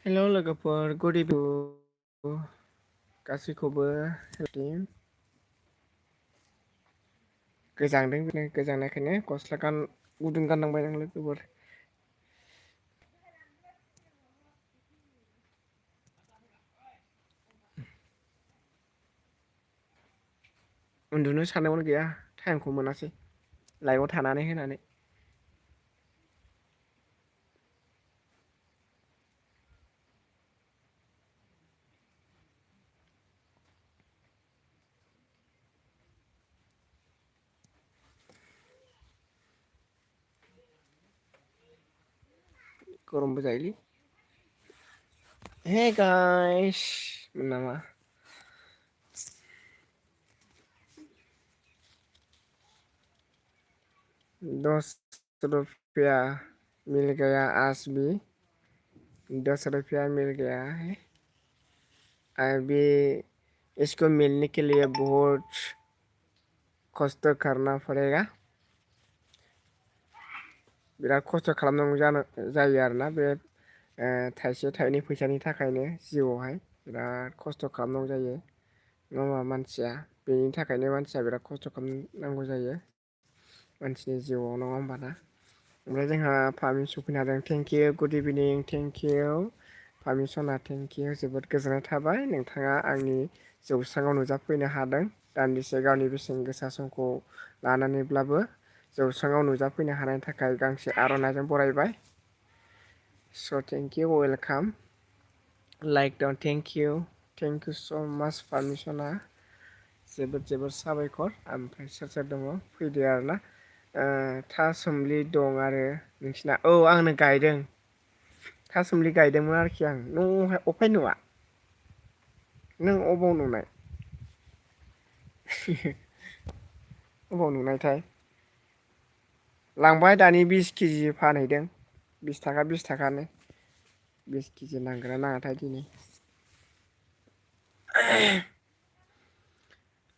Hello लोगोफोर good इभिनिं गासैखौबो गोजांदों बिदिनो गोजांनायखायनो गस्ला गुदुं गाननांबाय आं लोगोफोर। उन्दुनो सानदोंमोन गैया टाइमखौ मोनासै लाइभआव थानानै होनानै। गरमबो जायोलै। हे गाइस नामा 10 रुपया मिल गया आज भी 10 रुपया मिल गया है। अभी इसको मिलने के लिए बहुत कष्ट करना पड़ेगा। बिराद खस्थ' खालामनांगौ जायो आरोना बे थाइसे थाइनै फैसानि थाखायनो जिउआवहाय बिराद खस्थ' खालामनांगौ जायो नङा होमबा मानसिया बेनि थाखायनो मानसिया बिराद खस्थ' खालामनांगौ जायो मानसिनि जिउआव नङा होमबा ना। ओमफ्राय जोंहा फामिन सफैनो हादों थेंकिउ गुड इभिनिं थेंकिउ फामिन सना थेंकिउ जोबोद गोजोननाय थाबाय नोंथाङा आंनि जौस्राङाव नुजाफैनो हादों दान्दिसे गावनि बेसेन गोसा समखौ लानानैब्लाबो जौस्राङाव नुजाफैनो हानायनि थाखाय गांसे आर'नाइजों बरायबाय। स' thank you welcome like down thank you स' माच पारमिसना जोबोद साबायखर। ओमफ्राय सोर सोर दङ फैदो आरोना थासुमलि दं आरो नोंसिना औ आंनो गायदों थासुमलि गायदोंमोन आरोखि आं न'आवहाय अफाय नुआ नों अबाव नुनाय अबाव नुनायथाय लांबाय दानि 20 केजि फानहैदों 20 थाखानो 20 केजि नांगोना नाङाथाय दिनै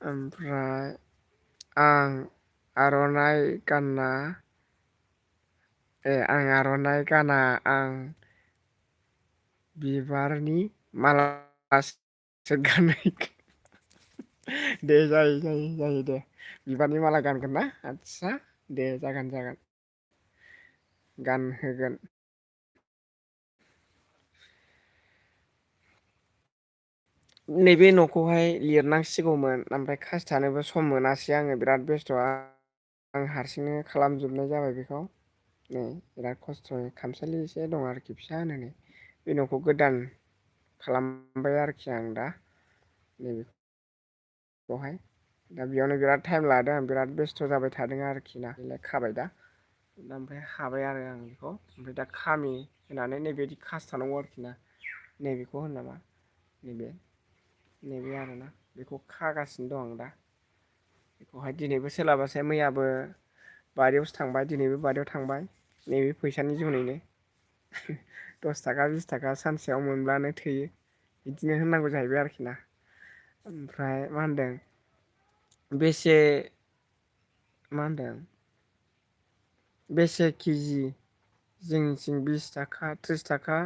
ओमफ्राय आं आर'नाइ गानना आं आर'नाइ गाना आं बिबारनि मालासो गानो दे जायो दे बिबारनि माला गानगोन ना आदसा दे जागोन गानहोगोन। नैबे न'खौहाय लिरनांसिगौमोन ओमफ्राय खासथानोबो सम मोनासै आङो बिराद बेस्थ' आं हारसिंनो खालामजोबनाय जाबाय बेखौ नै बिराद खस्थ'यै खामसालि एसे दं आरोखि फिसा होनो नै बे न'खौ गोदान खालामबाय आरोखि आं दा नैबे बेवहाय दा बेयावनो बिराद टाइम लादों आं बिराद बेस्थ' जाबाय थादों आरोखि ना बेलाय खाबाय दा ओमफ्राय हाबाय आरो आं बेखौ ओमफ्राय दा खामि होनानै नैबेदि खासथानांगौ आरोखि ना नैबेखौ होनो नामा नैबे आरोना बेखौ खागासिनो दं आं दा बेखौहाय दिनैबो सोलाबासै मैयाबो बारियावसो थांबाय दिनैबो बारियाव थांबाय नैबे फैसानि जुनैनो 10 थाखा 20 थाखा सानसेयाव मोनब्लानो थोयो बिदिनो होननांगौ जाहैबाय आरोखि ना। ओमफ्राय मा होनदों बेसे मा होनदों बेसे केजि जोंनिथिं 20 थाखा 30 थाखा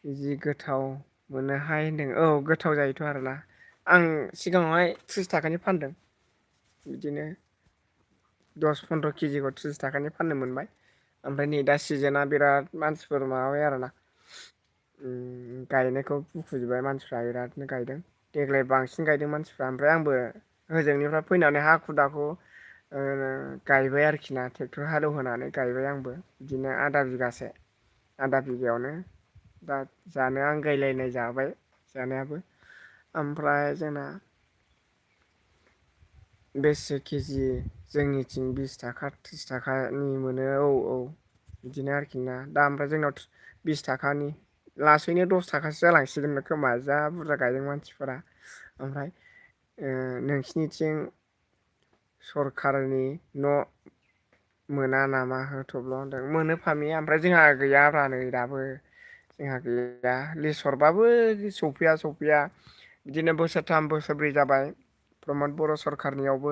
जि गोथाव मोनोहाय होनदों औ गोथाव जायोथ' आरोना आं सिगाङावहाय 30 थाखानि फानदों बिदिनो 10-15 केजिखौ 30 थाखानि फाननो मोनबाय ओमफ्राय नै दा सिजोनआ बिराद मानसिफोर माबाबाय आरोना गायनायखौ बुखुजोब्बाय मानसिफ्रा बिरादनो गायदों देग्लाय बांसिन गायदों मानसिफ्रा ओमफ्राय आंबो होजोंनिफ्राय फैनानै हाखु दाखु गायबाय आरोखि ना ट्रेक्टर हालेवहोनानै गायबाय आंबो बिदिनो आधा बिगायावनो दा जानो आंगायलायनाय जाबाय जानायाबो ओमफ्राय जोंना बेसे केजि जोंनिथिं 20 थाखा 30 थाखानि मोनो औ बिदिनो आरोखि ना दा ओमफ्राय जोंनाव 20 थाखानि लासैनो 10 थाखासो जालांसिगोन खोमा जा बुरजा गायदों मानसिफोरा ओमफ्राय नोंसिनिथिं सरकारनि न' मोना नामा होथ'ब्ल' होनदों मोनो फामि ओमफ्राय जोंहा गैयाब्रा नै दाबो जोंहा गैया लिस्ट हरबाबो सफैया बिदिनो बोसोरथाम बोसोरब्रै जाबाय प्रमद बर' सरखारनियावबो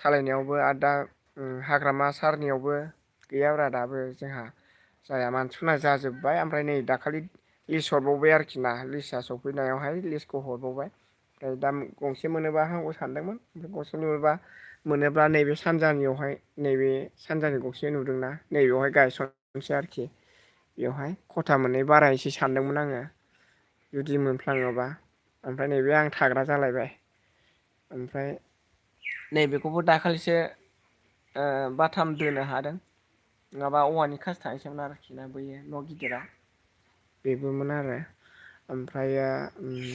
सालायनायावबो आरो दा हाग्रामा सारनियावबो गैयाब्रा दाबो जोंहा जाया मानसिफोरना जाजोब्बाय ओमफ्राय नै दाखालि लिस्ट हरबावबाय आरोखि ना लिस्टआ सफैनायावहाय लिस्टखौ हरबावबाय ओमफ्राय दा गंसे मोनोबा हामगौ सानदोंमोन ओमफ्राय गंसे मोनोब्ला नैबे सानजानियावहाय नैबे सानजानि गंसे नुदोंना नैबेयावहाय गायसननोसै आरोखि बेवहाय खथा मोननै बारायनोसै सानदोंमोन आङो जुदि मोनफ्लाङोबा ओमफ्राय नैबे आं थाग्रा जालायबाय ओमफ्राय नैबेखौबो दाखालिसो बाथाम दोनो हादों नङाबा औवानि खासि थांसैमोन आरोखि ना बैयो न' गिदिरा बेबोमोन आरो ओमफ्रायो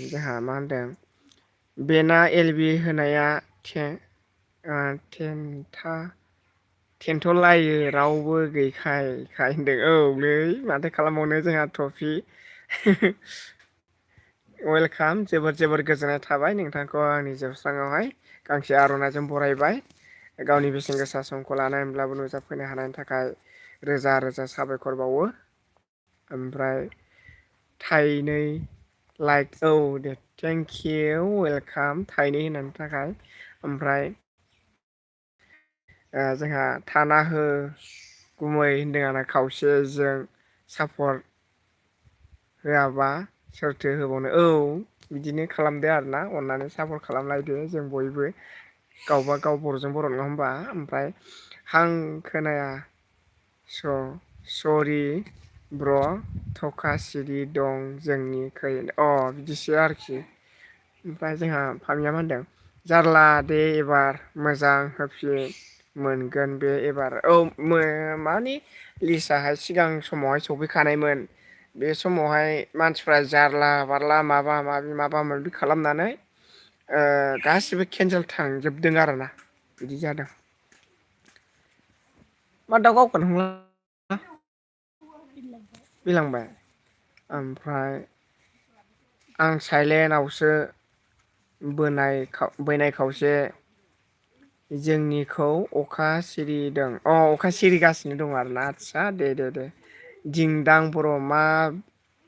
जोंहा मा होनदों बेना एलबि होनाया थेन्थ'लायो रावबो गैखाय होनदों औलै माथो खालामबावनो जोंहा ट्रफि वेलकाम जोबोर गोजोननाय थाबाय नोंथांखौ आंनि जौस्राङावहाय गांसे आर'नाइजों बरायबाय गावनि बेसेन गोसा समखौ लानानै होनब्लाबो नुजाफैनो हानायनि थाखाय रोजा रोजा साबायखर बावो ओमफ्राय थाइनै लाइक औ दे थेंकिउ वेलकाम थाइनै होननायनि थाखाय ओमफ्राय जोंहा थाना हो गुमै होनदों आरो खावसेजों सापर्ट होआबा सोरथो होबावनो औ बिदिनो खालामदो आरोना अननानै सापर्ट खालामलायदो जों बयबो गावबा गाव बर'जों बर' नङा होमबा ओमफ्राय हां खोनाया सरि ब्र' थखा सिरि दं जोंनिखै बिदिसो आरोखि ओमफ्राय जोंहा फामिया मा होनदों जारला दे एबार मोजां होफिन मोनगोन बे एबार औ मानि लिस्टआहाय सिगां समावहाय सफैखानायमोन बे समावहाय मानसिफ्रा जारला बारला माबा माबि खालामनानै गासिबो केन्सेल थांजोबदों आरोना बिदि जादों मा दाउ गावखौनो हमला बिलांबाय ओमफ्राय आं साइलेन्डआवसो बोनाय खावसे जोंनिखौ अखा सिरिदों अखा सिरिगासिनो दं आरोना आदसा दे दिंदां बर' मा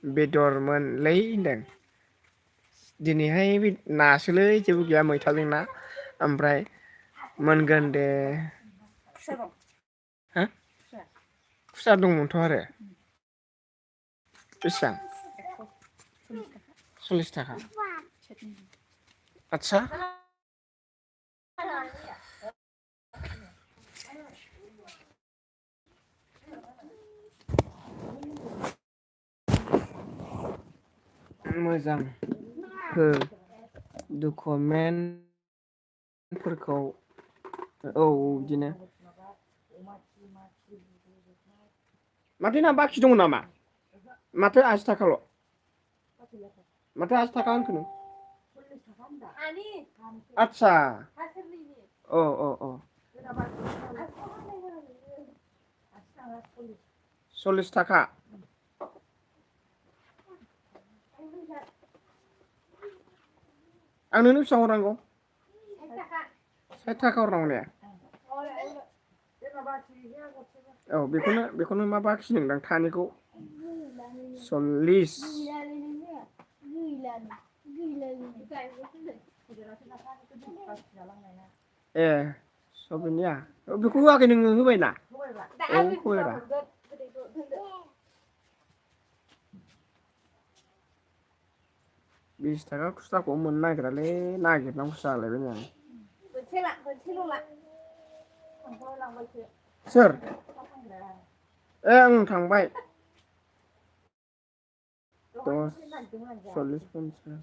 बेदरमोनलै होनदों दिनैहाय बे नासोलै जेबो गैया मैथाजों ना ओमफ्राय मोनगोन दे हा खुसा दंमोनथ' आरो बेसेबां 40 थाखा आदसा मोजां हो डकुमेन्टफोरखौ औ बिदिनो माथो ना बाखि दङ नामा माथो 80 थाखाल' माथो 80 थाखा होनखो नों आदसा औ 40 थाखा आं नोंनो बेसेबां हरनांगौ 60 थाखा हरनांगौ ने औ बेखौनो मा बाखि नोंदां थानिखौ 40 ए सबिनिया बेखौ होआखै नोङो होबायना औ होबायरा 20 थाखा खुस्राखौ मोननो नागिरालै नागिरनांगौसो जालायबाय नै सोर आं थांबाय 10 40 50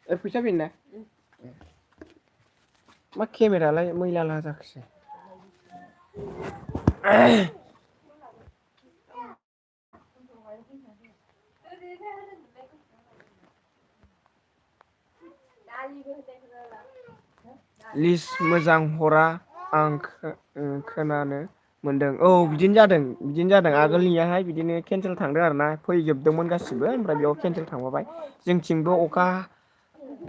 फैसा बेनो मा केमेरालाय मैला जाखोसै लिस्ट मोजां हरा आं खोनानो मोनदों औ बिदिनो जादों आगोलनियाहाय बिदिनो केन्सेल थांदों आरोना फैजोबदोंमोन गासिबो ओमफ्राय बेयाव केन्सेल थांबाय जोंथिंबो अखा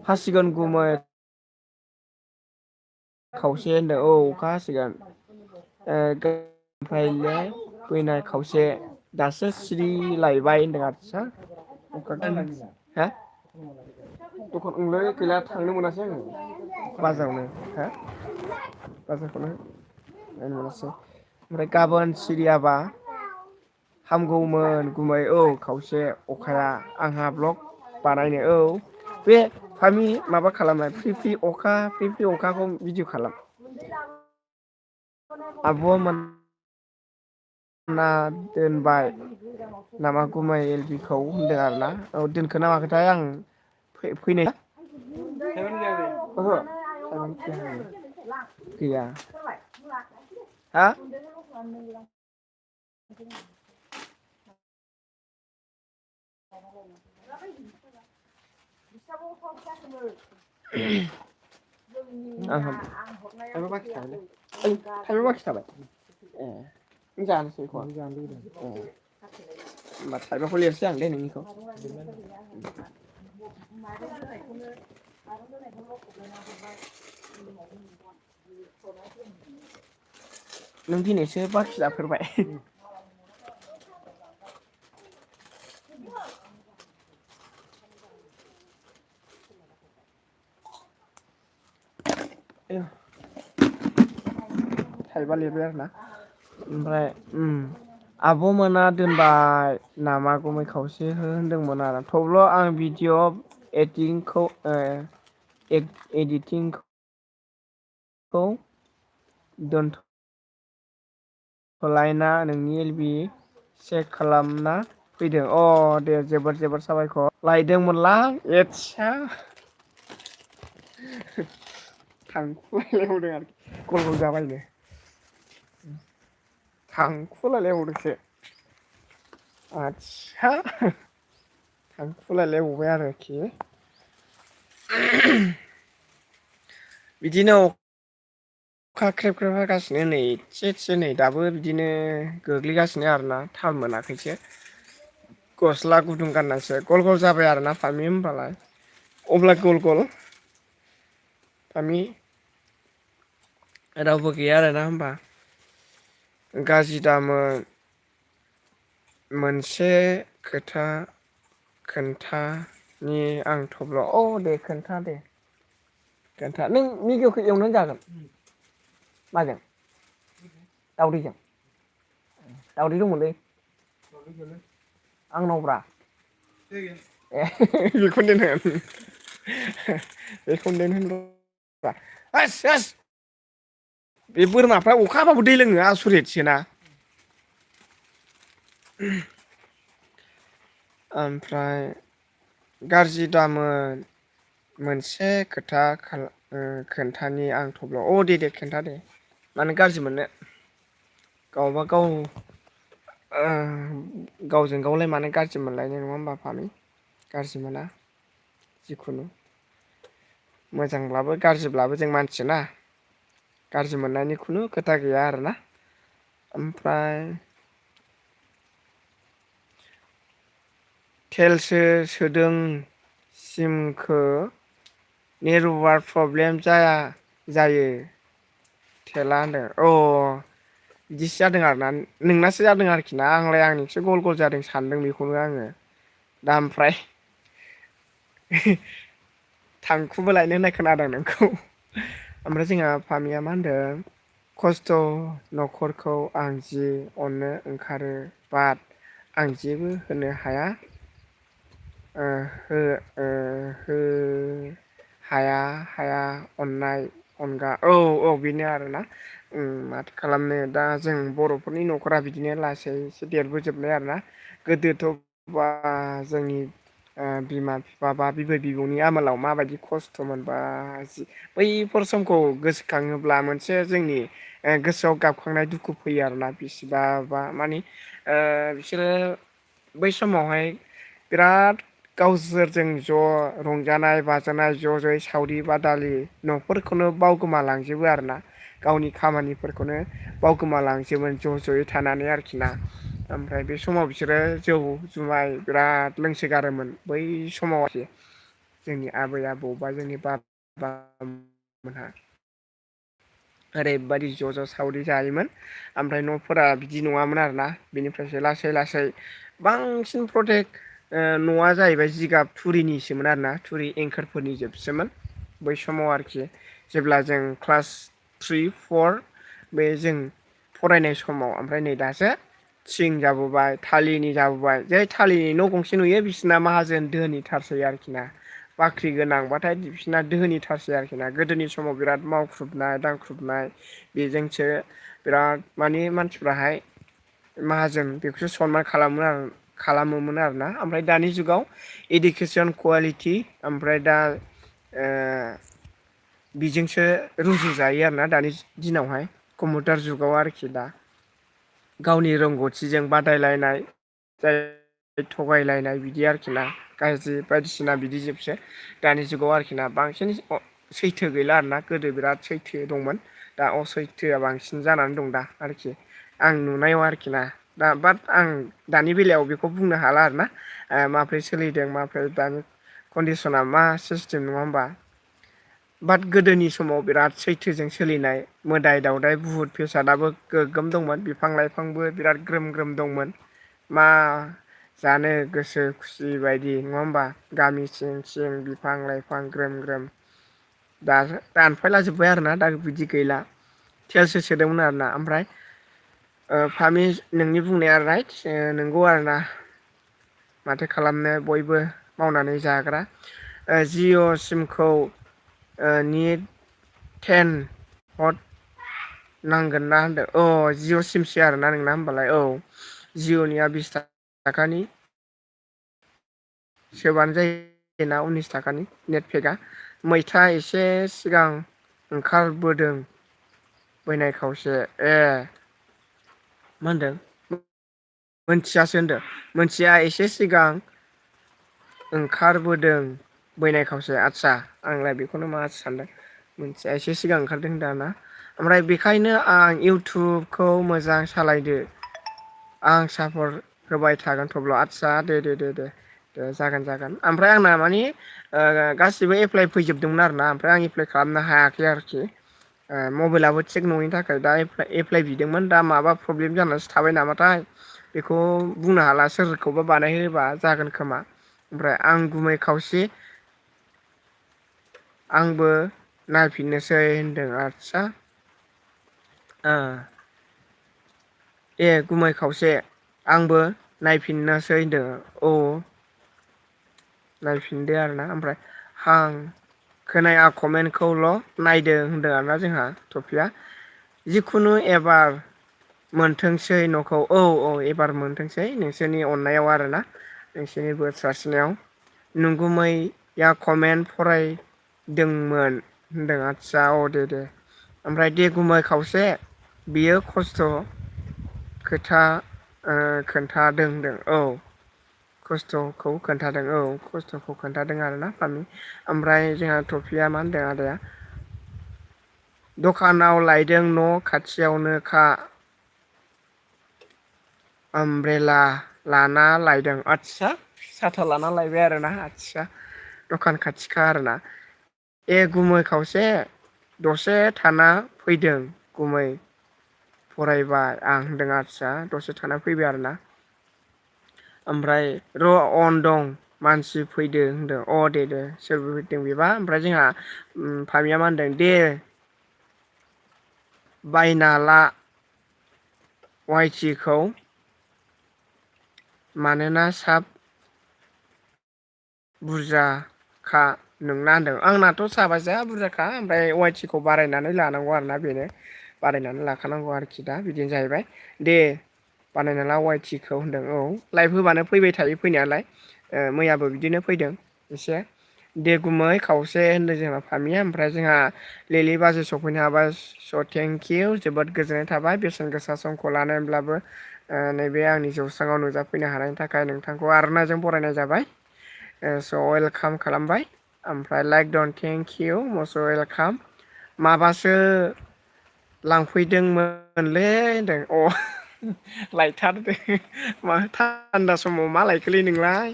हासिगोन गुमै खावसे होनदों औ अखा हासिगोन ओमफ्राय फैनाय खावसे दासो सिरि लायबाय होनदों आदसा हा दखान गैला थांनो मोनासै आङो बाजारावनो हा बाजारखौनो नायनो मोनासै। ओमफ्राय गाबोन सिरियाबा हामगौमोन गुमै औ खावसे अखाया आंहा ब्लग बानायनो औ बे फामि माबा खालामनाय फ्रि फ्रि अखा फ्रि फ्रि अखाखौ भिडिअ खालाम आब' मोन ना दोनबाय नामा गुमै एलबिखौ होनदों आरोना औ दोनखो ना माखोथाय आं फैनाय ओहो गैया हा थाइबा बाखि थाबाय ए नों जानोसै बेखौ होमबा थाइबाखौ लिरसै आं दे नोंनिखौ नों दिनैसो बाखि जाफेरबाय थाइबा लिरबाय आरोना ओमफ्राय आब' मोना दोनबाय नामा गुमै खावसे हो होनदोंमोन आरो थेवब्ल' आं भिडिअ' एडिटिंखौ दोनथ' लायना नोंनि एलबि चेक खालामना फैदों अ दे जोबोर जोबोर साबायखर लायदोंमोनलां एटसा थांखुलायलायबावदों आरोखि गल गल जाबायनो थांखुलायलायबावदोंसो आदसा थांखुलायलायबावबाय आरोखि बिदिनो अखा ख्रेब ख्रेब हागासिनो नै एसे एसे नै दाबो बिदिनो गोग्लैगासिनो आरोना थाल मोनाखैसो गस्ला गुदुं गाननासो गल गल जाबाय आरोना फामि होनबालाय अब्ला गल गल फामि रावबो गैया आरोना होमबा गाज्रि दामोन मोनसे खोथा खोन्थानि आं थब्ल' औ दे खोन्था दे खोन्था नों मिगिखौ एवनानै जागोन माजों दावदैजों दावदै दंमोनलै आंनावब्रा ए बेखौनो दोन बेखौनो दोन होनबा बे बोरमाफ्रा अखा हाबाबो दै लोङो आसरितसोना ओमफ्राय गाज्रि दामोन मोनसे खोथा खोन्थानि आं थब्ल' अ दे खोन्था दे मानो गाज्रि मोननो गावबा गाव गावजों गावलाय मानो गाज्रि मोनलायनाय नङा होमबा फामि गाज्रि मोना जिखुनु मोजांब्लाबो गाज्रिब्लाबो जों मानसि ना गाज्रि मोननायनि खुनु खोथा गैया आरोना ओमफ्राय थेलसो सोदों सिमखो नेटवार्क प्रब्लेम जायो थेला होनदों अ बिदिसो जादों आरोना नोंनासो जादों आरोखि ना आंलाय आंनिसो गल गल जादों सानदों बेखौनो आङो दा ओमफ्राय थांखुबो लायनो होननाय खोनादों नोंखौ ओमफ्राय जोंहा फामिया मा होनदों खस्थ' न'खरखौ आं जि अननो ओंखारो बाट आं जेबो होनो हाया हो हाया हाया अननाय अनगा औ बेनो आरोना माथो खालामनो दा जों बर'फोरनि न'खरा बिदिनो लासैसो देरबोजोबनाय आरोना गोदोथ' बा जोंनि बिमा बिफा बा बिबै बिबौनि आमोलाव माबायदि खस्थ' मोनबा बैफोर समखौ गोसोखाङोब्ला मोनसे जोंनि गोसोआव गाबखांनाय दुखु फैयो आरोना बिसिबाबा माने बिसोरो बै समावहाय बिराद गावसोरजों ज' रंजानाय बाजानाय ज' ज'यै सावरि बादालि न'फोरखौनो बावगोमालांजोबो आरोना गावनि खामानिफोरखौनो बावगोमालांजोबो ज' ज'यै थानानै आरोखि ना ओमफ्राय बे समाव बिसोरो जौ जुमाय बिराद लोंसोगारोमोन बै समाव आरोखि जोंनि आबै आबौ बा जोंनि बाबामोनहा ओरैबायदि ज' ज' सावरि जायोमोन ओमफ्राय न'फोरा बिदि नङामोन आरोना बेनिफ्रायसो लासै लासै बांसिन प्रटेक्ट न'आ जाहैबाय जिगाब थुरिनिसोमोन आरोना थुरि एंखोरफोरनि जोबसोमोन बै समाव आरोखि जेब्ला जों क्लास 3 4 बे जों फरायनाय समाव ओमफ्राय नै दासो थिं जाबोबाय थालिनि जाबोबाय जै थालिनि न' गंसे नुयो बिसिना माहाजोन धोनि थारसै आरोखि ना बाख्रि गोनांबाथाय बिसोरना धोनि थारसै आरोखि ना गोदोनि समाव बिराद मावख्रुबनाय दांख्रुबनाय बेजोंसो बिराद माने मानसिफ्राहाय माहाजोन बेखौसो सनमान खालामोमोन आरोना ओमफ्राय दानि जुगाव इडुकेसन कुवालिटि ओमफ्राय दा बिजोंसो रुजु जायो आरोना दानि दिनावहाय कम्पिउटार जुगाव आरोखि दा गावनि रोंगौथिजों बादायलायनाय जाय थगायलायनाय बिदि आरोखि ना गाज्रि बायदिसिना बिदि जोबसो दानि जुगाव आरोखि ना बांसिन सैथो गैला आरोना गोदो बिराद सैथो दंमोन दा असैथोआ बांसिन जानानै दं दा आरोखि आं नुनायाव आरोखि ना दा बाट आं दानि बेलायाव बेखौ बुंनो हाला आरोना माब्रै सोलिदों माब्रै दानि कन्डिसना मा सिस्टेम नङा होमबा बाट गोदोनि समाव बिराद सैथोजों सोलिनाय मोदाय दावदाय बुहुत फेसादाबो गोगोम दंमोन बिफां लाइफांबो बिराद ग्रोम ग्रोम दंमोन मा जानो गोसो खुसि बायदि नङा होमबा गामि सिं सिं बिफां लाइफां ग्रोम ग्रोम दा दानफायला जोब्बाय आरोना दा बिदि गैला टेल्ससो सोदोंमोन आरोना ओमफ्राय फामि नोंनि बुंनाया राइट नंगौ आरोना माथो खालामनो बयबो मावनानै जाग्रा जिअ' सिमखौ निट 10 हट नांगोन ना होनदों अ जिअ' सिमसो आरोना नोंना होमबालाय औ जिअ'निया 20 थाखानि सोबानो जायोना 19 थाखानि नेटपेकआ मैथा एसे सिगां ओंखारबोदों बैनाय खावसे ए मा होनदों मोनथियासो होनदों मोनथिया एसे सिगां ओंखारबोदों बैनाय खावसे आदसा आंलाय बेखौनो मा सानदों मोनथिया एसे सिगां ओंखारदों दाना ओमफ्राय बेखायनो आं इउटुबखौ मोजां सालायदो आं सापर्ट होबाय थागोन थेवब्ला आदसा दे जागोन ओमफ्राय आंना मानि गासिबो एप्लाइ फैजोबदोंमोन आरोना ओमफ्राय आं एप्लाइ खालामनो हायाखै आरोखि मबाइलाबो थिग नङिनि थाखाय दा एप्लाइ बिदोंमोन दा माबा प्रब्लेम जानानैसो थाबाय नामाथाय बेखौ बुंनो हाला सोरखौबा बानायहोबा जागोन खोमा ओमफ्राय आं गुमै खावसे आंबो नायफिननोसै होनदों आदसा ए गुमै खावसे आंबो नायफिननोसै होनदों औ नायफिनदो आरोना ओमफ्राय हां खोनाया कमेन्टखौल' नायदों होनदों आरोना जोंहा टफिया जिखुनु एबार मोनथोंसै न'खौ औ एबार मोनथोंसै नोंसोरनि अननायाव आरोना नोंसोरनि बोर सारस्रिनायाव नंगुमैया कमेन्ट फरायदोंमोन होनदों आदसा औ दे ओमफ्राय दे गुमै खावसे बियो खस्थ' खोथा खोन्थादों होनदों औ खस्थ'खौ खोन्थादों आरोना फामि ओमफ्राय जोंहा टफिया मा होनदों आदाया दखानाव लायदों न' खाथियावनोखा आमब्रेला लाना लायदों आदसा साथा लाना लायबाय आरोना आदसा दखान खाथिखा आरोना ए गुमै खावसे दसे थाना फैदों गुमै फरायबाय आं होनदों आदसा दसे थाना फैबाय आरोना ओमफ्राय र' अन दं मानसि फैदो होनदों अ दे सोर फैदों बेबा ओमफ्राय जोंहा फामिया मा होनदों दे बायना ला वाइथिखौ मानोना साब बुरजाखा नोंना होनदों आंनाथ' साबा जा बुरजाखा ओमफ्राय वाइटिखौ बारायनानै लानांगौ आरोना बेनो बारायनानै लाखानांगौ आरोखि दा बिदिनो जाहैबाय दे बानायना ला वाइटिखौ होनदों औ लाइभ होबानो फैबाय थायो फैनायालाय मैयाबो बिदिनो फैदों एसे दे गुमै खावसे होनदों जोंहा फामिया ओमफ्राय जोंहा लिलि बाजै सफैनो हाबाय स' थेंकिउ जोबोद गोजोननाय थाबाय बेसेन गोसा समखौ लानानैब्लाबो नैबे आंनि जौस्राङाव नुजाफैनो हानायनि थाखाय नोंथांखौ आर'नाइजों बरायनाय जाबाय स' वेलकाम खालामबाय ओमफ्राय लाइक दन थेंकिउ मस्ट वेलकाम माबासो लांफैदोंमोनलै होनदों लायथारदो मा थान्दा समाव मा लायखोलै नोंलाय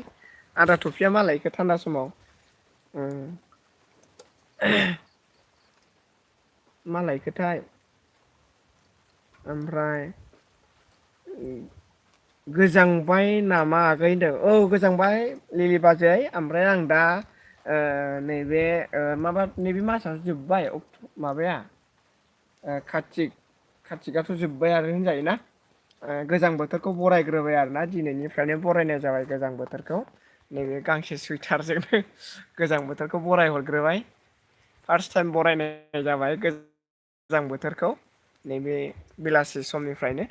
आदा थफिया मा लायखो थान्दा समाव मा लायखोथाय ओमफ्राय गोजांबाय नामा आगै होनदों औ गोजांबाय लिलि बाजै ओमफ्राय आं दा नैबे नैबे मासासो जोब्बाय माबाया कार्तिकआथ' जोब्बाय आरो होनजायोना। गोजां बोथोरखौ बरायग्रोबाय आरोना दिनैनिफ्रायनो बरायनाय जाबाय गोजां बोथोरखौ। नैबे गांसे सुइटारजोंनो गोजां बोथोरखौ बरायहरग्रोबाय। फार्स्ट टाइम बरायनाय जाबाय गोजां बोथोरखौ नैबे बेलासि समनिफ्रायनो।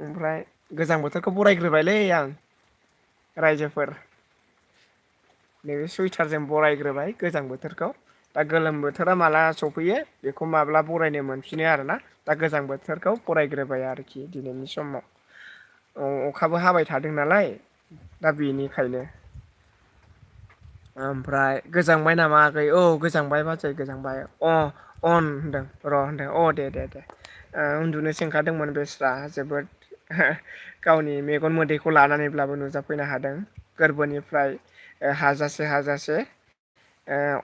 ओमफ्राय गोजां बोथोरखौ बरायग्रोबायलै आं रायजोफोर। नैबे सुइटारजों बरायग्रोबाय गोजां बोथोरखौ। दा गोलोम बोथोरा माला सफैयो बेखौ माब्ला बरायनो मोनफिनो आरोना। दा गोजां बोथोरखौ बरायग्रोबाय आरोखि दिनैनि समाव। अखाबो हाबाय थादों नालाय दा बेनिखायनो। ओमफ्राय गोजांबाय नामा आगै? औ गोजांबाय बाजै गोजांबाय। अन होनदों र' होनदों दे उन्दुनोसो ओंखारदोंमोन बेस्रा जोबोद गावनि मेगन मोदैखौ लानानैब्लाबो नुजाफैनो हादों गोरबोनिफ्राय हाजासे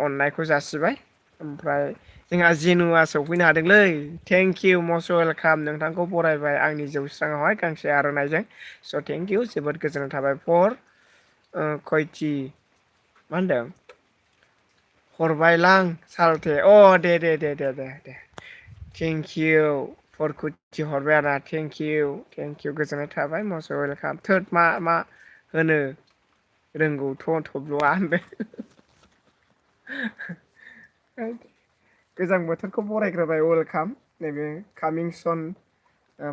अननायखौ जासिबाय। ओमफ्राय जोंहा जेनुआ सौफैनो हादोंलै थेंक इउ मस्ट वेलकाम नोंथांखौ बरायबाय आंनि जौस्रांआवहाय गांसे आर'नाइजों स' थेंक इउ जोबोद गोजोननाय थाबाय फर खयथि मा होनदों हरबायलां सालथे दे थेंक इउ फरखुथि हरबाय आदा थेंक इउ गोजोननाय थाबाय मस्ट वेलकाम थोद मा होनो रोंगौथ' थब्ल'आ होनदों गोजां बोथोरखौ बरायग्रोबाय वेलकाम नैबे कामिं सन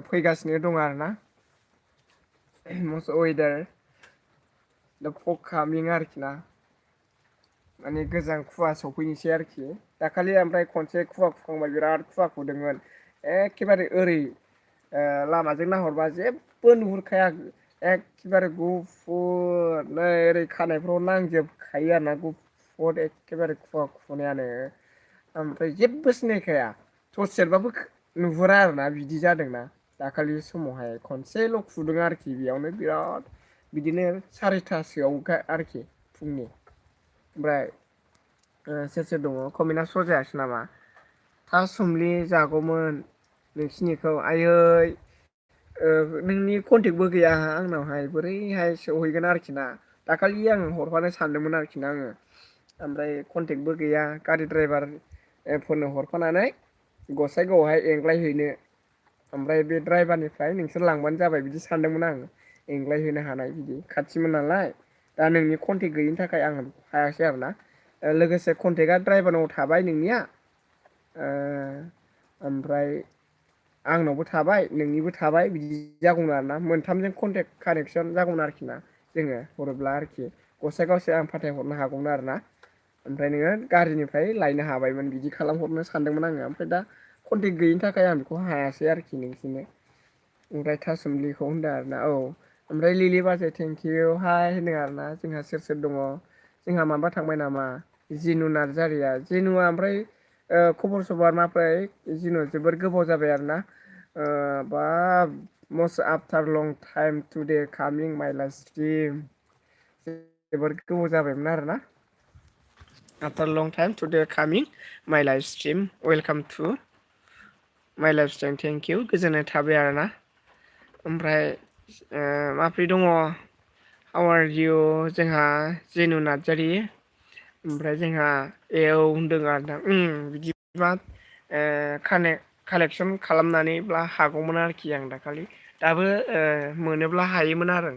फैगासिनो दं आरोना मस्ट वेदार दा फकामिं आरोखि ना माने गोजां खुवा सफैनोसै आरोखि दाखालि ओमफ्राय खनसे खुवा खुखांबाय बिराद खुवा खुदोंमोन एखेबारे ओरै लामाजों नाहरबा जेबो नुहुरखाया एखेबारे गुफुर नै ओरै खानायफ्राव नांजोबखायो आरोना गुफुर एखेबारे खुवा खुनायानो ओमफ्राय जेबो सिनायखाया टर्स सेरबाबो नुहुरा आरोना बिदि जादोंना दाखालि समावहाय खनसेल' खुदों आरोखि बेयावनो बिराद बिदिनो सारिथासोआव आरोखि फुंनि ओमफ्राय सोर दङ कमेन्टआ स' जायासै नामा थासुमलि जागौमोन नोंसिनिखौ आयै नोंनि कन्टेक्टबो गैया आंनावहाय बोरैहाय सहैगोन आरोखि ना दाखालि आं हरफानो सानदोंमोन आरोखि ना आङो ओमफ्राय कन्टेक्टबो गैया गारि ड्राइभारफोरनो हरफानानै गसाइगावआवहाय एंग्लायहैनो ओमफ्राय बे ड्राइभारनिफ्राय नोंसोर लांबानो जाबाय बिदि सानदोंमोन आं एंग्लायहैनो हानाय बिदि खाथिमोन नालाय दा नोंनि कन्टेक्ट गैयिनि थाखाय आं हायासै आरोना लोगोसे कन्टेक्टआ ड्राइभारनाव थाबाय नोंनिया ओमफ्राय आंनावबो थाबाय नोंनिबो थाबाय बिदि जागौमोन आरोना मोनथामजों कन्टेक्ट कानेक्सन जागौमोन आरोखि ना जोङो हरोब्ला आरोखि गसाइगावसिम आं फाथायहरनो हागौमोन आरोना ओमफ्राय नोङो गारिनिफ्राय लायनो हाबायमोन बिदि खालामहरनो सानदोंमोन आङो ओमफ्राय दा कन्टेक्ट गैयिनि थाखाय आं बेखौ हायासै आरोखि नोंसोरनो ओमफ्राय थासुमलिखौ होनदों आरोना ओमफ्राय लिलि बाजै थेंकिउ हाय होनदों आरोना जोंहा सोर दङ जोंहा माबा थांबाय नामा जिनु नार्जारिया जिनुआ ओमफ्राय खबर सबर माब्रै जिनु जोबोर गोबाव जाबाय आरोना बाब must after long time today coming my life stream जोबोर गोबाव जाबायमोन आरोना after long time today coming my life stream welcome to my lifestyle thank you गोजोननाय थाबाय आरोना ओमफ्राय माब्रै दङ हाउ आर इउ जोंहा जेनु नार्जारि ओमफ्राय जोंहा होनदों आरोना बिदिबा कालेकसन खालामनानैब्ला हागौमोन आरोखि आं दाखालि दाबो मोनोब्ला हायोमोन आरो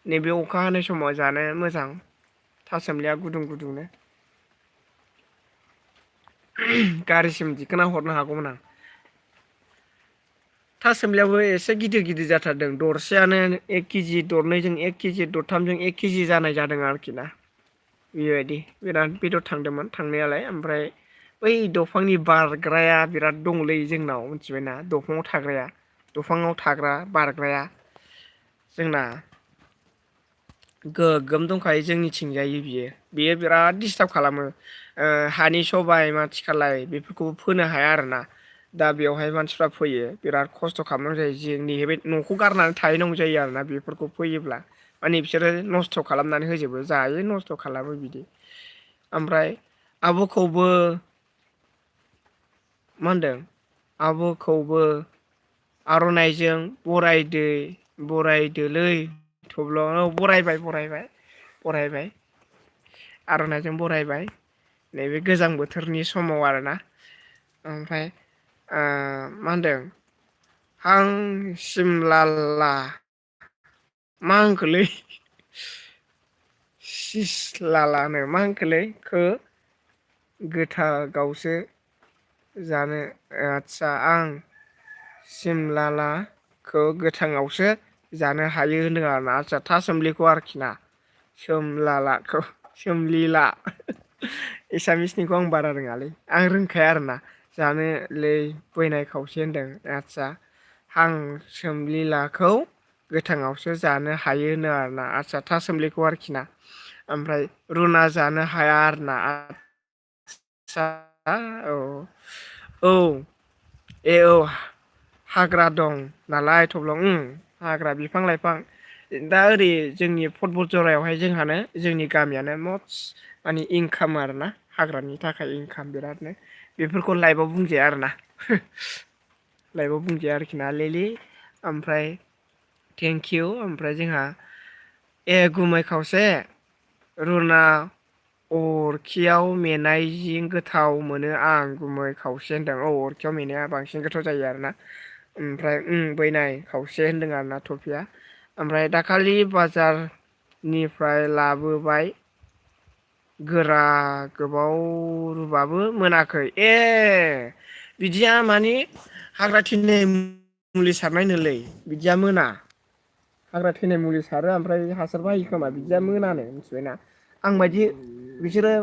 नैबे अखा हानाय समाव जानो मोजां थासुमलिया गुदुं गुदुंनो गारिसिम दिखोना हरनो हागौमोन आं थासुमलियाबो एसे गिदिर गिदिर जाथारदों दरसेयानो 1 केजि दरनैजों 1 केजि दरथामजों 1 केजि जानाय जादों आरोखि ना बेबायदि बिराद बेदर थांदोंमोन थांनायालाय ओमफ्राय बै दंफांनि बारग्राया बिराद दंलै जोंनाव मिथिबायना दंफाङाव थाग्रा बारग्राया जोंना गोगोम दंखायो जोंनिथिंजायो बियो बिराद दिस्टार्ब खालामो हानि सबाय माथिखालाय बेफोरखौबो फोनो हाया आरोना दा बेवहाय मानसिफ्रा फैयो बिराद खस्थ' खालामनांगौ जायो जोंनि बे न'खौ गारनानै थाहैनांगौ जायो आरोना बेफोरखौ फैयोब्ला माने बिसोरो नस्थ' खालामनानै होजोबो जायो नस्थ' खालामो बिदि ओमफ्राय आब'खौबो मा होनदों आब'खौबो आर'नाइजों बरायदोलै थब्ल' बरायबाय आर'नाइजों बरायबाय नैबे गोजां बोथोरनि समाव आरोना ओमफ्राय मा होनदों आं सिमलाला मा होनखोलै सिस्लालानो मा होनखोलै गोथागावसो जानो आदसा आं सिमलालाखौ गोथाङावसो जानो हायो होनदों आरोना आदसा था सोमलिखौ आरोखि ना सोमलालाखौ सोमलिला एसामिसनिखौ आं बारा रोङालै आं रोंखाया आरोना जानोलै बैनाय खावसे होनदों आदसा आं सोमलिलाखौ गोथाङावसो जानो हायो होनो आरोना आदसा था सोमलिखौ आरोखि ना ओमफ्राय रुना जानो हाया आरोना आदसा औ औ औ हाग्रा दं नालाय थब्लं हाग्रा बिफां लाइफां दा ओरै जोंनि फटबल जरायावहाय जोंहानो जोंनि गामियानो मस्ट माने इनकाम आरोना हाग्रानि थाखाय इनकाम बिरादनो बेफोरखौ लाइभआव बुंजाया आरोना लाइभआव बुंजाया आरोखि ना लेलि ओमफ्राय थेंकिउ ओमफ्राय जोंहा गुमै खावसे रुना अरखियाव मेनाय जि गोथाव मोनो आं गुमै खावसे होनदों औ अरखियाव मेनाया बांसिन गोथाव जायो आरोना ओमफ्राय बैनाय खावसे होनदों आरोना टफिया ओमफ्राय दाखालि बाजारनिफ्राय लाबोबाय गोरा गोबाव रुबाबो मोनाखै बिदिया माने हाग्रा थिननाय मुलि सारनायनोलै बिदिया मोना हाग्रा थैनाय मुलि सारो ओमफ्राय हासार बायो खोमा बिदिया मोनानो मिथिबायना आं बायदि बिसोरो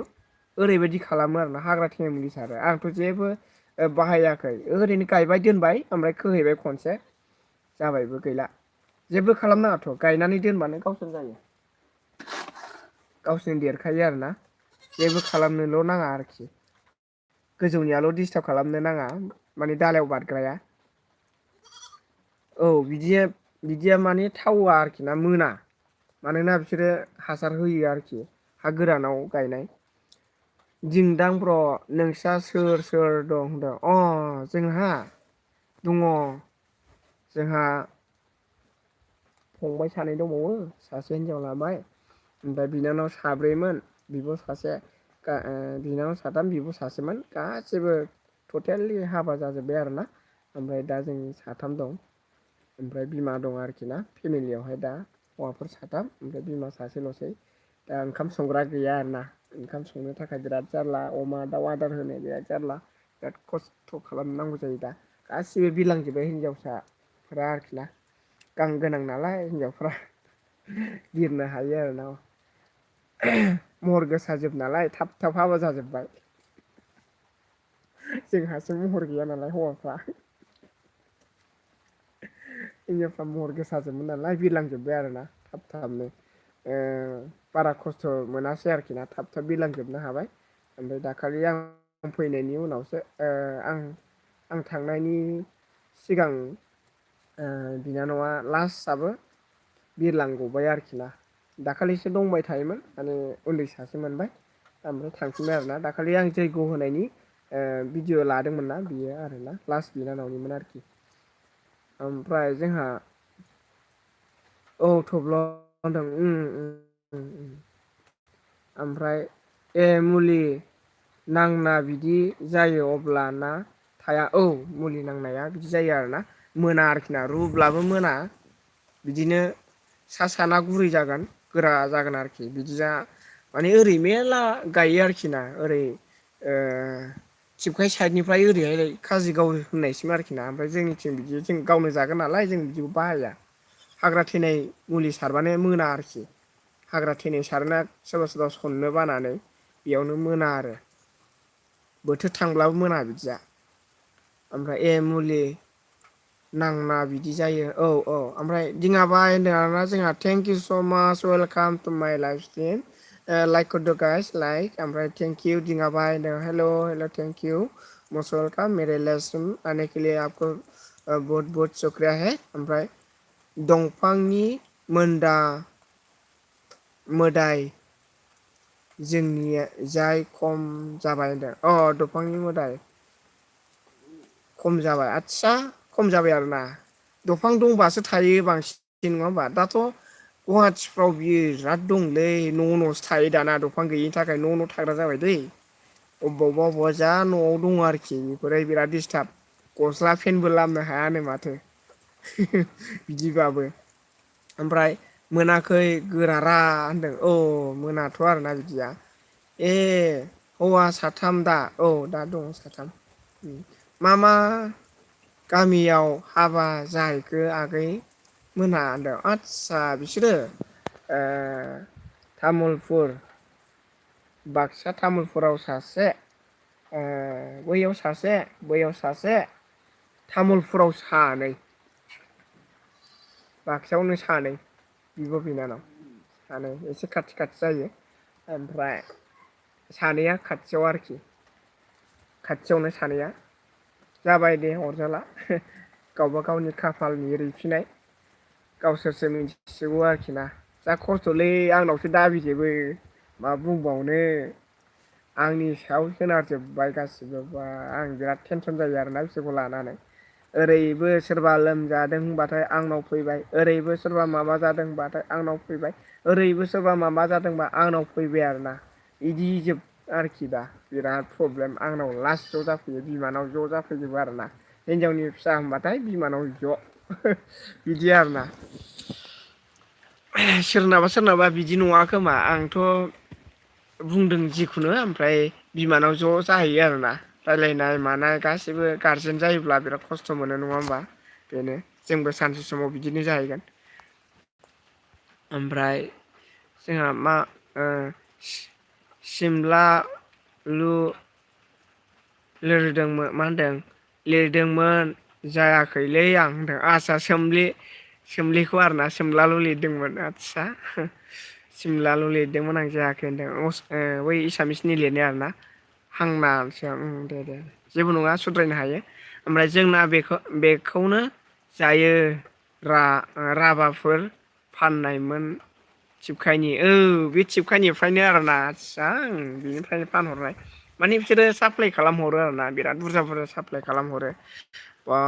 ओरैबायदि खालामो आरोना हाग्रा थैनाय मुलि सारो आंथ' जेबो बाहायाखै ओरैनो गायबाय दोनबाय ओमफ्राय खोहैबाय खनसे जाबायबो गैला जेबो खालामनाङाथ' गायनानै दोनबानो गावसोर जायो गावसोरनो देरखायो आरोना जेबो खालामनोल' नाङा आरोखि गोजौनियाल' डिस्टार्ब खालामनो नाङा माने दालायाव बारग्राया औ बिदिया माने थावा आरोखि ना मोना मानोना बिसोरो हासार होयो आरोखि हा गोरानाव गायनाय दिंदां ब्र' नोंस्रा सोर सोर दं होनदों जोंहा दङ जोंहा फंबाय सानै दंबावो सासे हिनजाव लाबाय ओमफ्राय बिनानाव साब्रैमोन बिब' सासे बिनानाव साथाम बिब' सासेमोन गासिबो टटेलि हाबा जाजोब्बाय आरोना ओमफ्राय दा जों साथाम दं ओमफ्राय बिमा दं आरोखि ना फेमिलियावहाय दा हौवाफोर साथाम ओमफ्राय बिमा सासेल'सै दा ओंखाम संग्रा गैया आरोना ओंखाम संनो थाखाय बिराद जारला अमा दाउ आदार होनो बिराद जारला बिराद खस्थ' खालामनांगौ जायो दा गासिबो बिलांजोब्बाय हिनजावसाफोरा आरोखि ना गां गोनां नालाय हिनजावफ्रा बिरनो हायो आरो ना महर गोसाजोब नालाय थाब थाब हाबा जाजोब्बाय जोंहासो महर गैया नालाय हौवाफ्रा हिनजावफ्रा महर गोसाजोबमोन नालाय बिरलांजोब्बाय आरोना थाब थाबनो बारा खस्थ' मोनासै आरोखि ना थाब थाब बिरलांजोबनो हाबाय ओमफ्राय दाखालि आं फैनायनि उनावसो आं थांनायनि सिगां बिनानावआ लास्टआबो बिरलांगबाय आरोखि ना दाखालिसो दंबाय थायोमोन माने उन्दै सासे मोनबाय ओमफ्राय थांफिनबाय आरोना दाखालि आं जैग' होनायनि भिडिअ लादोंमोन ना बियो आरोना लास्ट बिनानावनिमोन आरोखि ओमफ्राय जोंहा औ थब्ल होनदों ओमफ्राय मुलि नांना बिदि जायो अब्लाना थाया औ मुलि नांनाया बिदि जायो आरोना मोना आरोखि ना रुब्लाबो मोना बिदिनो सा साना गुरै जागोन गोरा जागोन आरोखि बिदिया माने ओरै मेरला गायो आरोखि ना ओरै थिबखाय साइडनिफ्राय ओरैहाय काजिगाव होननायसिम आरोखि ना ओमफ्राय जोंनिथिं बिदि जों गावनो जागोन नालाय जों बिदिखौ बाहाया हाग्रा थैनाय मुलि सारबानो मोना आरोखि हाग्रा थैनाय सारोना सोरबा सोरबा सननो बानानै बेयावनो मोना आरो बोथोर थांब्लाबो मोना बिदिया ओमफ्राय मुलि नांना बिदि जायो औ ओमफ्राय दिङाबाय होनदों आरोना जोंहा thank you so' much welcome to my life stream like हरदो गाइस लाइक ओमफ्राय थेंक इउ दिङाबाय होनदों hello' thank you must welcome मेरे लाइफ आने के लिए आपको बहुत बहुत शुक्रिया है ओमफ्राय दंफांनि मोनदा मोदाय जोंनि जाय खम जाबाय होनदों दंफांनि मोदाय खम जाबाय आदसा खम जाबाय आरोना दंफां दंबासो थायो बांसिन नङा होमबा दाथ' गुवाहाटिफ्राव बिराद दंलै न' न'सो थायो दाना दंफां गैयिनि थाखाय न' थाग्रा जाबाय दै अबावबा जा न'आव दङ आरोखि बेफोरो बिराद दिस्टार्ब गस्ला फेनबो लामनो हायानो माथो बिदिबाबो ओमफ्राय मोनाखै गोरारा होनदों औ मोनाथ' आरोना बिदिया ए हौवा साथाम दा औ दा दङ साथाम मा मा गामियाव हाबा जाहैखो आगै मोना होनदों आदसा बिसोरो तामुलपुर बाक्सा तामुलपुराव सासे बैयाव सासे बैयाव सासे तामुलपुराव सानै बाक्सायावनो सानै बिब' बिनानाव सानै एसे खाथि खाथि जायो ओमफ्राय सानैया खाथियाव आरोखि खाथियावनो सानैया जाबाय दे अरजाला गावबा गावनि खाफालनि रैफिनाय गावसोरसो मिथिसिगौ आरोखि ना जा खस्थ'लै आंनावसो दाबिजोबो मा बुंबावनो आंनि सायाव सोनारजोब्बाय गासिबो बा आं बिराद टेनसन जायो आरोना बिसोरखौ लानानै ओरैबो सोरबा लोमजादों होनबाथाय आंनाव फैबाय ओरैबो सोरबा माबा जादों होनबाथाय आंनाव फैबाय ओरैबो सोरबा माबा जादोंबा आंनाव फैबाय आरोना बिदि जोब आरोखि दा बिराद प्रब्लेम आंनाव लास्ट ज' जाफैयो बिमानाव ज' जाफैजोबो आरोना हिनजावनि फिसा होनबाथाय बिमानाव ज' बिदि आरोना सोरनाबा सोरनाबा बिदि नङा खोमा आंथ' बुंदों जिखुनु ओमफ्राय बिमानाव ज' जाहैयो आरोना रायलायनाय मानाय गासैबो गारजेन जायोब्ला बिराद खस्थ' मोनो नङा होमबा बेनो जोंबो सानसे समाव बिदिनो जाहैगोन ओमफ्राय जोंहा मा सिमला लु लिरदोंमोन मा होनदों लिरदोंमोन जायाखैलै आं होनदों आसा सोमलिखौ आरोना सोमलाल' लिरदोंमोन आदसा सिमलाल' लिरदोंमोन आं जायाखै होनदों बै एसामिसनि लिरनाय आरोना हांनासो दे दे जेबो नङा सुद्रायनो हायो ओमफ्राय जोंना बेखौनो जायो राभाफोर फाननायमोन थिबखायनि बे थिबखायनिफ्रायनो आरोना आदसा बिनिफ्रायनो फानहरनाय माने बिसोरो साप्लाय खालामहरो आरोना बिराद बुरजा बुरजा साप्लाय खालामहरो बा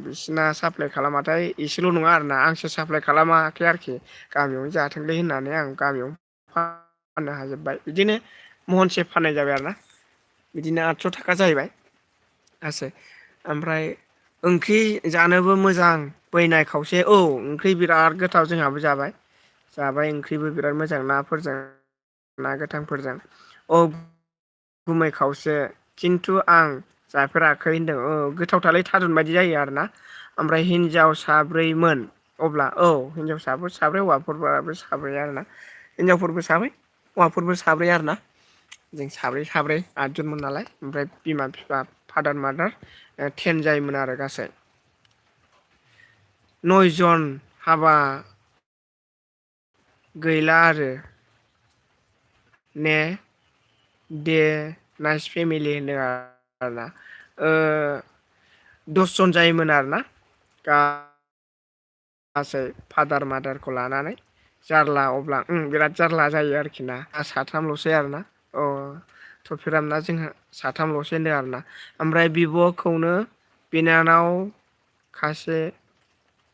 बिसिना साप्लाय खालामाथाय एसेल' नङा आरोना आंसो साप्लाय खालामाखै आरोखि गामियावनो जाथोंलै होननानै आं गामियावनो फाननो हाजोबबाय बिदिनो महनसे फाननाय जाबाय आरोना बिदिनो 800 थाखा जाहैबाय गासै ओमफ्राय ओंख्रि जानोबो मोजां बैनाय खावसे ओंख्रि बिराद गोथाव जोंहाबो जाबाय ओंख्रिबो बिराद मोजां नाफोरजों ना गोथांफोरजों गुमै खावसे खिन्थु आं जाफेराखै होनदों गोथावथालै थारुन बायदि जायो आरोना ओमफ्राय हिनजाव साब्रैमोन अब्ला हिनजावसाबो साब्रै हौवाफोरबाबो साब्रै आरोना हिनजावफोरबो साब्रै हौवाफोरबो साब्रै आरोना जों साब्रै 8जनमोन नालाय ओमफ्राय बिमा बिफा फादार मादार 10 जायोमोन आरो गासै 9 जन हाबा गैला आरो ने दे नाइस फेमिलि होनदों आरोना 10 जन जायोमोन आरोना गासै फादार मादारखौ लानानै जारला अब्ला बिराद जारला जायो आरोखि ना साथामल'सै आरोना थफिरामना जोंहा साथामल'सो होनदों आरोना ओमफ्राय बिब'खौनो बिनानाव खासे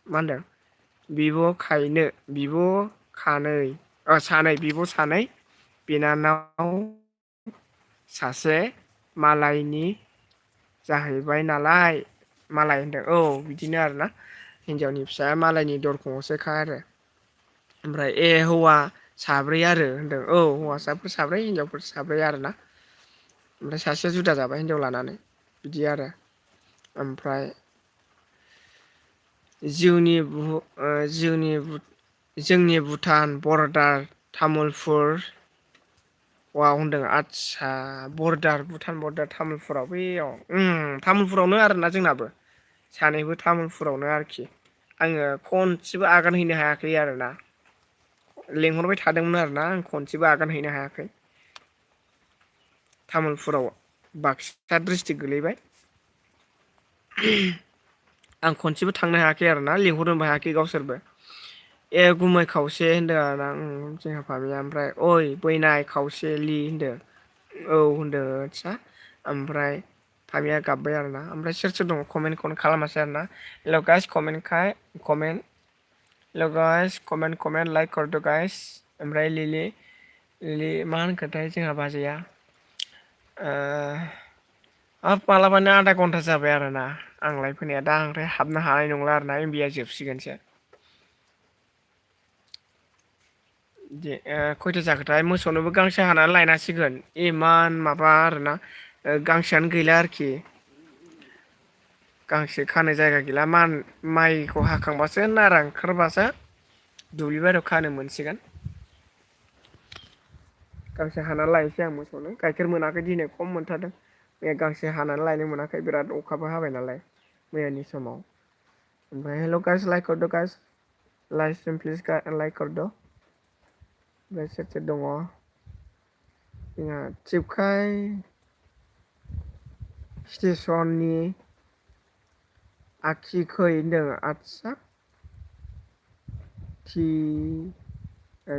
मा होनदों बिब' सानै बिब' सानै बिनानाव सासे मालायनि जाहैबाय नालाय मालाय होनदों बिदिनो आरोना हिनजावनि फिसाया मालायनि दरखंआवसोखा आरो ओमफ्राय हौवा साब्रै आरो होनदों हौवासाफोर साब्रै हिनजावफोर साब्रै आरोना ओमफ्राय सासेया जुदा जाबाय हिनजाव लानानै बिदि आरो ओमफ्राय जोंनि भुटान बर्डार तामुलपुर होनदों आदसा भुटान बर्डार तामुलपुराव बैयाव तामुलपुरावनो आरोना जोंनाबो सानैबो तामुलपुरावनो आरोखि आङो खनसेबो आगान हैनो हायाखै आरोना लेंहरबाय थादोंमोन आरोना आं खनसेबो आगान हैनो हायाखै तामुलपुराव बाक्सा डिस्ट्रिक्ट गोलैबाय आं खनसेबो थांनो हायाखै आरोना लिंहरनोबो हायाखै गावसोरबो गुमै खावसे होनदों आरोना जोंहा फामिया ओमफ्राय बैनाय खावसेलि होनदों होनदों आदसा ओमफ्राय फामिया गाबबाय आरोना ओमफ्राय सोर दङ कमेन्टखौनो खालामासै आरोना हेल' गाइस कमेन्ट लाइक हरदो गाइस ओमफ्राय लिलि मा होनखोथाय जोंहा बाजैया मालाबानो आधा घन्टा जाबाय आरोना आंलाय फैनाया दा ओमफ्राय हाबनो हानाय नंला आरोना एमबिआ जोबसिगोनसो खयथा जाखोथाय मोसौनोबो गांसो हानानै लायनांसिगोन इमान माबा आरोना गांसोआनो गैला आरोखि गांसो खानो जायगा गैला माइखौ हाखांबासो नारा ओंखारबासो दुब्लि बारियाव खानो मोनसिगोन गांसो हाना लायनोसै आं मोसौनो गाइखेर मोनाखै दिनै खम मोनथारदों मैया गांसो हानानै लायनो मोनाखै बिराद अखाबो हाबाय नालाय मैयानि समाव ओमफ्राय हेल' गाइस लाइक हरदो guys like stream please like हरदो ओमफ्राय सोर सोर दङ जोंहा थिपखाय स्टेसननि आखिखै होनदों आदसा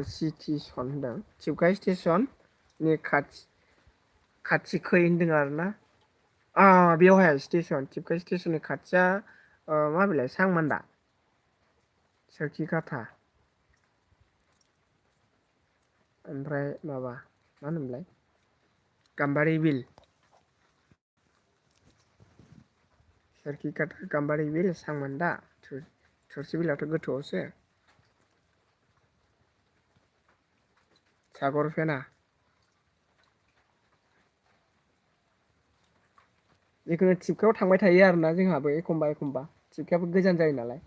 सिटि सन होनदों थिपखाय स्टेसननि खाथिखै होनदों आरोना बेवहाय स्टेसन थिपखाय स्टेसननि खाथिया माबेलाय सांमान्दा सोरखिखाथा ओमफ्राय माबा मा होनोमोनलाय गाम्बारि बिल सोरखिखाथा गाम्बारि बिल सांमान्दा थुरसि बिलाथ' गोथौआवसो सागर फेना जिखुनु थिपखायाव थांबाय थायो आरोना जोंहाबो एखमबा थिपखायाबो गोजान जायो नालाय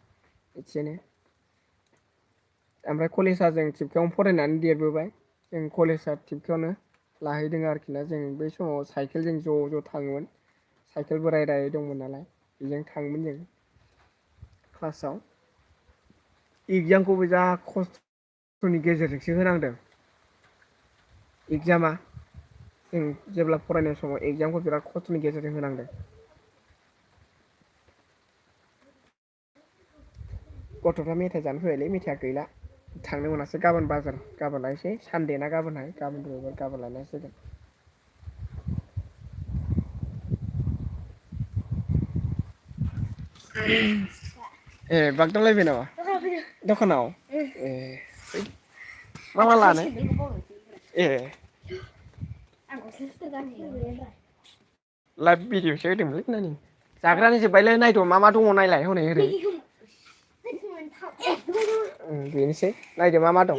एसेनो ओमफ्राय कलेजआ जों थिपखायावनो फरायनानै देरबोबाय जों कलेजआ थिपखायावनो लाहैदों आरोखि ना जों बै समाव साइकेलजों ज' थाङोमोन साइकेल बोराय दंमोन नालाय बेजों थाङोमोन जों क्लासाव इगजामखौबो जा खस्थ'नि गेजेरजोंसो होनांदों एगजामा जों जेब्ला फरायनाय समाव एगजामखौ बिराद खस्थ'नि गेजेरजों होनांदों गथ'फ्रा मेथाइ जानो फैबायलै मेथाइआ गैला थांनो मोनासै गाबोन बाजार गाबोन लायनोसै सानदे ना गाबोनहाय गाबोन लायनांसिगोन ए बागदावलायबाय नामा दखानाव ए मा लानो ए लाइभ भिडिअसो होदोंमोनलै नानि जाग्रायानो जोब्बायलै नायद' मा दङ नायलाय हनै ओरै बेनोसै नायदो मा दं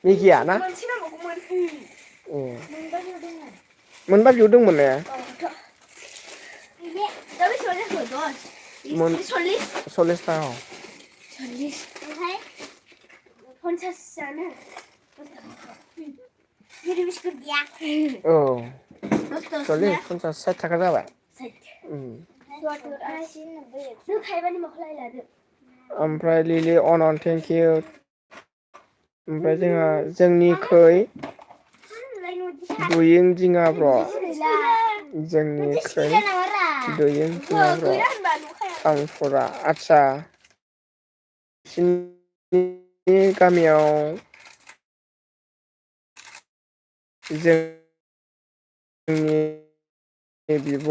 मेगिया ना मोनबा बिहरदोंमोन ने सल्लिस थाखा औ 40 50 60 थाखा जाबाय ओमफ्राय लिलि अनन थेंक इउ ओमफ्राय जोंनिखै दुयिं दिङा ब्र जोंनिखै दुयिं दिङा ब्र थांफुरा आदसा बिसिनि गामियाव जोंनि बिब'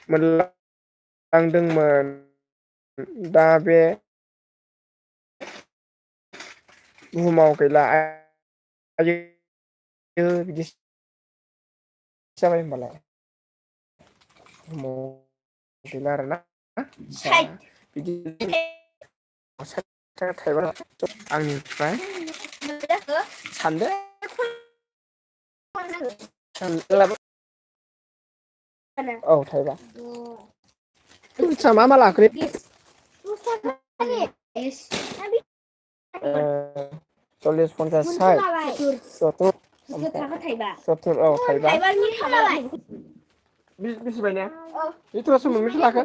मोनलांदोंमोन दा बे बुहुमाव गैला बिदि जाबाय होनबालाय गैला आरोना बिदि थाइबा आंनिफ्राय सानदो औ थाइबा मा लाखोलै 40 50 60 70 औ थाइबा बेसेबाय ने बेथ'सो मोनबैसे लाखो